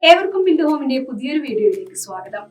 ഏവർക്കും ബിൽഡ് ഹോമിന്റെ പുതിയൊരു വീഡിയോയിലേക്ക് സ്വാഗതം.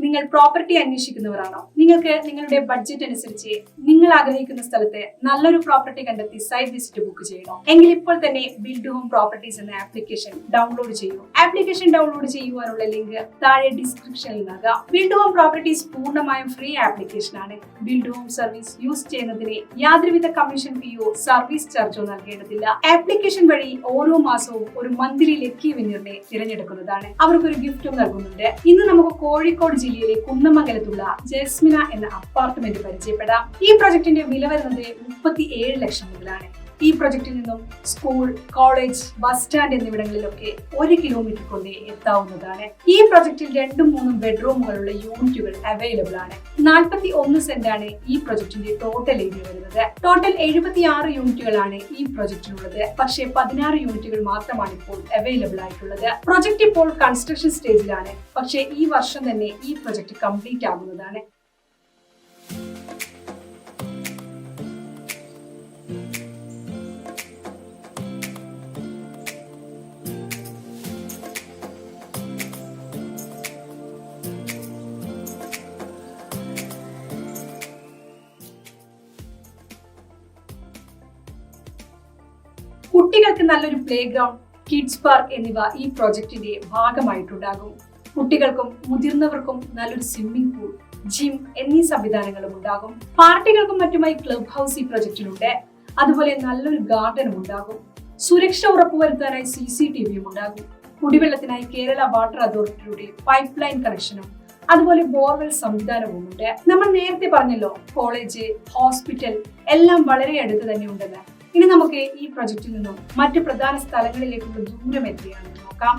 നിങ്ങൾ പ്രോപ്പർട്ടി അന്വേഷിക്കുന്നവരാണോ? നിങ്ങൾക്ക് നിങ്ങളുടെ ബഡ്ജറ്റ് അനുസരിച്ച് നിങ്ങൾ ആഗ്രഹിക്കുന്ന സ്ഥലത്ത് നല്ലൊരു പ്രോപ്പർട്ടി കണ്ടെത്തി സൈറ്റ് വിസിറ്റ് ബുക്ക് ചെയ്യണോ? എങ്കിൽ ഇപ്പോൾ തന്നെ ബിൽഡ് ഹോം പ്രോപ്പർട്ടീസ് എന്ന ആപ്ലിക്കേഷൻ ഡൗൺലോഡ് ചെയ്യൂ. ആപ്ലിക്കേഷൻ ഡൗൺലോഡ് ചെയ്യുവാനുള്ള ലിങ്ക് താഴെ ഡിസ്ക്രിപ്ഷനിൽ നൽകാം. ബിൽഡ് ഹോം പ്രോപ്പർട്ടീസ് പൂർണ്ണമായും ഫ്രീ ആപ്ലിക്കേഷൻ ആണ്. ബിൽഡ് ഹോം സർവീസ് യൂസ് ചെയ്യുന്നതിന് യാതൊരുവിധ കമ്മീഷൻ ഫീയോ സർവീസ് ചാർജോ നൽകേണ്ടതില്ല. ആപ്ലിക്കേഷൻ വഴി ഓരോ മാസവും ഒരു മന്ത്ലി ലക്കി വിന്നറിനെ തിരഞ്ഞെടുക്കുന്നതാണ്. അവർക്കൊരു ഗിഫ്റ്റും നൽകുന്നുണ്ട്. ഇന്ന് നമുക്ക് കോഴിക്കോട് ജില്ലയിലെ കുന്നമംഗലത്തുള്ള ജസ്മിന എന്ന അപ്പാർട്ട്മെന്റ് പരിചയപ്പെടാം. ഈ പ്രൊജക്ടിന്റെ വില വരുന്നത് 37 ലക്ഷം മുതലാണ്. ഈ പ്രൊജക്റ്റിൽ നിന്നും സ്കൂൾ, കോളേജ്, ബസ് സ്റ്റാൻഡ് എന്നിവിടങ്ങളിലൊക്കെ 1 കിലോമീറ്റർ കൊണ്ട് എത്താവുന്നതാണ്. ഈ പ്രൊജക്റ്റിൽ 2-3 ബെഡ്റൂമുകളുള്ള യൂണിറ്റുകൾ അവൈലബിൾ ആണ്. 41 സെന്റാണ് ഈ പ്രൊജക്ടിന്റെ ടോട്ടൽ ഏരിയ വരുന്നത്. ടോട്ടൽ 76 യൂണിറ്റുകളാണ് ഈ പ്രൊജക്റ്റിനുള്ളത്. പക്ഷേ 16 യൂണിറ്റുകൾ മാത്രമാണ് ഇപ്പോൾ അവൈലബിൾ ആയിട്ടുള്ളത്. പ്രൊജക്ട് ഇപ്പോൾ കൺസ്ട്രക്ഷൻ സ്റ്റേജിലാണ്. പക്ഷേ ഈ വർഷം തന്നെ ഈ പ്രൊജക്ട് കംപ്ലീറ്റ് ആകുന്നതാണ്. കുട്ടികൾക്ക് നല്ലൊരു പ്ലേ ഗ്രൗണ്ട്, കിഡ്സ് പാർക്ക് എന്നിവ ഈ പ്രോജക്റ്റിന്റെ ഭാഗമായിട്ടുണ്ടാകും. കുട്ടികൾക്കും മുതിർന്നവർക്കും നല്ലൊരു സ്വിമ്മിംഗ് പൂൾ, ജിം എന്നീ സംവിധാനങ്ങളും ഉണ്ടാകും. പാർട്ടികൾക്കും മറ്റുമായി ക്ലബ് ഹൗസ് ഈ പ്രൊജക്റ്റിലുണ്ട്. അതുപോലെ നല്ലൊരു ഗാർഡനും ഉണ്ടാകും. സുരക്ഷ ഉറപ്പുവരുത്താനായി CCTVയും ഉണ്ടാകും. കുടിവെള്ളത്തിനായി കേരള വാട്ടർ അതോറിറ്റിയുടെ പൈപ്പ് ലൈൻ കണക്ഷനും അതുപോലെ ബോർവെൽ സംവിധാനവും ഉണ്ട്. നമ്മൾ നേരത്തെ പറഞ്ഞല്ലോ, കോളേജ്, ഹോസ്പിറ്റൽ എല്ലാം വളരെ അടുത്ത് തന്നെ ഉണ്ടെന്ന്. ഇനി നമുക്ക് ഈ പ്രൊജക്റ്റിൽ നിന്നും മറ്റു പ്രധാന സ്ഥലങ്ങളിലേക്കുള്ള ദൂരം എത്രയാണെന്ന് നോക്കാം.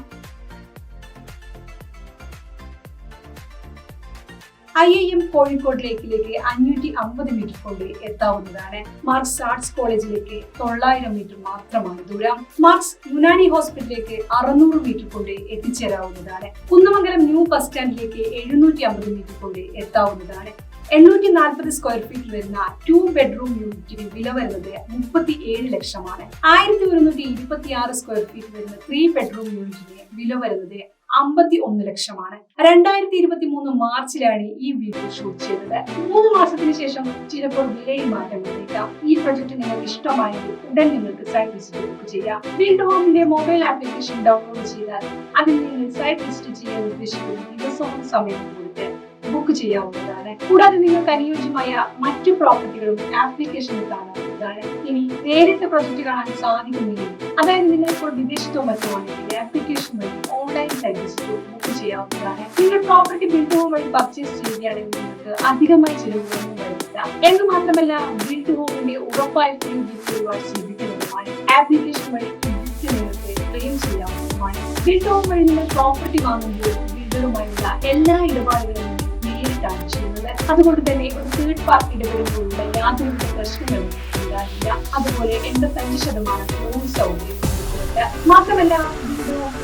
IIM കോഴിക്കോട് ലേക്കിലേക്ക് 550 മീറ്റർ കൊണ്ട് എത്താവുന്നതാണ്. മാർക്സ് ആർട്സ് കോളേജിലേക്ക് 900 മീറ്റർ മാത്രമാണ് ദൂരം. മാർക്സ് യുനാനി ഹോസ്പിറ്റലിലേക്ക് 600 മീറ്റർ കൊണ്ട് എത്തിച്ചേരാവുന്നതാണ്. കുന്നമംഗലം ന്യൂ ബസ് സ്റ്റാൻഡിലേക്ക് 750 മീറ്റർ കൊണ്ട് എത്താവുന്നതാണ്. 840 സ്ക്വയർ ഫീറ്റ് വരുന്ന 2 ബെഡ്റൂം യൂണിറ്റിന് വില വരുന്നത് 37 ലക്ഷമാണ്. 1126 സ്ക്വയർ ഫീറ്റ് വരുന്ന 3 ബെഡ്റൂം യൂണിറ്റിന് വില വരുന്നത് 51 ലക്ഷമാണ്. 2023 മാർച്ചിലാണ് ഈ വീഡിയോ ഷൂട്ട് ചെയ്തത്. 3 മാസത്തിന് ശേഷം ചിലപ്പോൾ വിലയിൽ മാറ്റം വന്നേക്കാം. ഈ പ്രൊജക്ട് നിങ്ങൾക്ക് ഇഷ്ടമായെങ്കിൽ ഉടൻ നിങ്ങൾക്ക് സൈറ്റ് വിസിറ്റ് ബുക്ക് ചെയ്യാം. ബിൽഡ് ഹോമിന്റെ മൊബൈൽ ആപ്ലിക്കേഷൻ ഡൗൺലോഡ് ചെയ്താൽ അതിൽ നിങ്ങൾ സൈറ്റ് വിസിറ്റ് ചെയ്യാൻ ഉദ്ദേശിക്കുന്ന ദിവസവും സമയവും കൊടുത്ത് ബുക്ക് ചെയ്യാവുന്നതാണ്. കൂടാതെ നിങ്ങൾക്ക് അനുയോജ്യമായ മറ്റു പ്രോപ്പർട്ടികളും ആപ്ലിക്കേഷനിൽ കാണാവുന്നതാണ്. ഇനി നേരിട്ട് പ്രൊജക്ട് കാണാൻ സാധിക്കുന്നില്ല, അതായത് നിങ്ങൾ ഇപ്പോൾ വിദേശത്തോ മറ്റോ ആണെങ്കിൽ ആപ്ലിക്കേഷൻ വഴി ഓൺലൈൻ സൈറ്റ് വിസിറ്റ് ബുക്ക് ചെയ്യാവുന്നതാണ്. നിങ്ങൾ പ്രോപ്പർട്ടി ബിൽഡ് ഹോം വഴി പർച്ചേസ് ചെയ്യുകയാണെങ്കിൽ നിങ്ങൾക്ക് അധികമായി ചിലവുകളൊന്നും വരുന്നില്ല. എന്ന് മാത്രമല്ല, ബിൽഡ് ഹോമിന്റെ ഉറപ്പായ ഫ്രീ ഗിഫ്റ്റ് ലഭിക്കുന്നതുമാണ്. ആപ്ലിക്കേഷൻ വഴി ഈ ഗിഫ്റ്റ് നിങ്ങൾക്ക് ക്ലെയിം ചെയ്യാവുന്നതുമാണ്. ബിൽഡ് ഹോം വഴി നിങ്ങൾ പ്രോപ്പർട്ടി വാങ്ങുമ്പോൾ ബിൽഡറുമായുള്ള എല്ലാ ഇടപാടുകളും നേരിട്ടാണ് ചെയ്യുന്നത്. അതുകൊണ്ട് തന്നെ ഒരു തേർഡ് പാർട്ടി ഇടപെടുമ്പോഴുള്ള യാതൊരു പ്രശ്നങ്ങളും ഉണ്ടാകില്ല. അതുപോലെ 85% ലോൺ സൗകര്യം കൊടുക്കുന്നുണ്ട്. മാത്രമല്ല,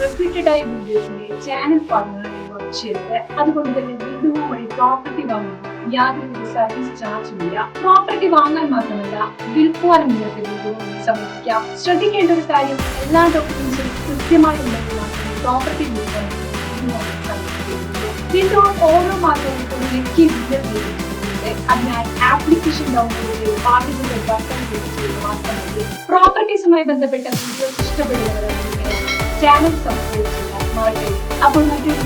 റെപ്യൂട്ടഡ് ആയ ബിൽഡേഴ്സിന്റെ ചാനൽ പാർട്ണറായി വർക്ക് ചെയ്യുന്നത്. അതുകൊണ്ട് തന്നെ ബിൽഡ് ഹോം വഴി പ്രോപ്പർട്ടി വാങ്ങുമ്പോൾ യാതൊരു സർവീസ് ചാർജും ഇല്ല. പ്രോപ്പർട്ടി വാങ്ങാൻ മാത്രമല്ല, വിൽക്കുവാനും നിങ്ങൾക്ക് ബിൽഡ് ഹോമിൽ സമർപ്പിക്കാം. ശ്രദ്ധിക്കേണ്ട ഒരു കാര്യം, എല്ലാ ഡോക്യുമെന്റ്സും കൃത്യമായി ഉണ്ടെങ്കിൽ മാത്രമേ പ്രോപ്പർട്ടി വിൽക്കാൻ ബിൽഡ് ഹോം ഓരോ മാസവും ഒരു ലക്കി വിന്നർ നേടിയിട്ടുണ്ട്. അതിനാൽ ആപ്ലിക്കേഷൻ ഡൗൺലോഡ് ചെയ്ത് ബാധ്യതകൾ ബട്ടൺ ക്ലിക്ക് ചെയ്ത് മാത്രമേ. പ്രോപ്പർട്ടീസുമായി ബന്ധപ്പെട്ട വീഡിയോസ് ഇഷ്ടപ്പെടുന്നവർ ചാനൽ സബ്സ്ക്രൈബ് ചെയ്യാൻ മറക്കരുത്. അപ്പോൾ മറ്റൊരു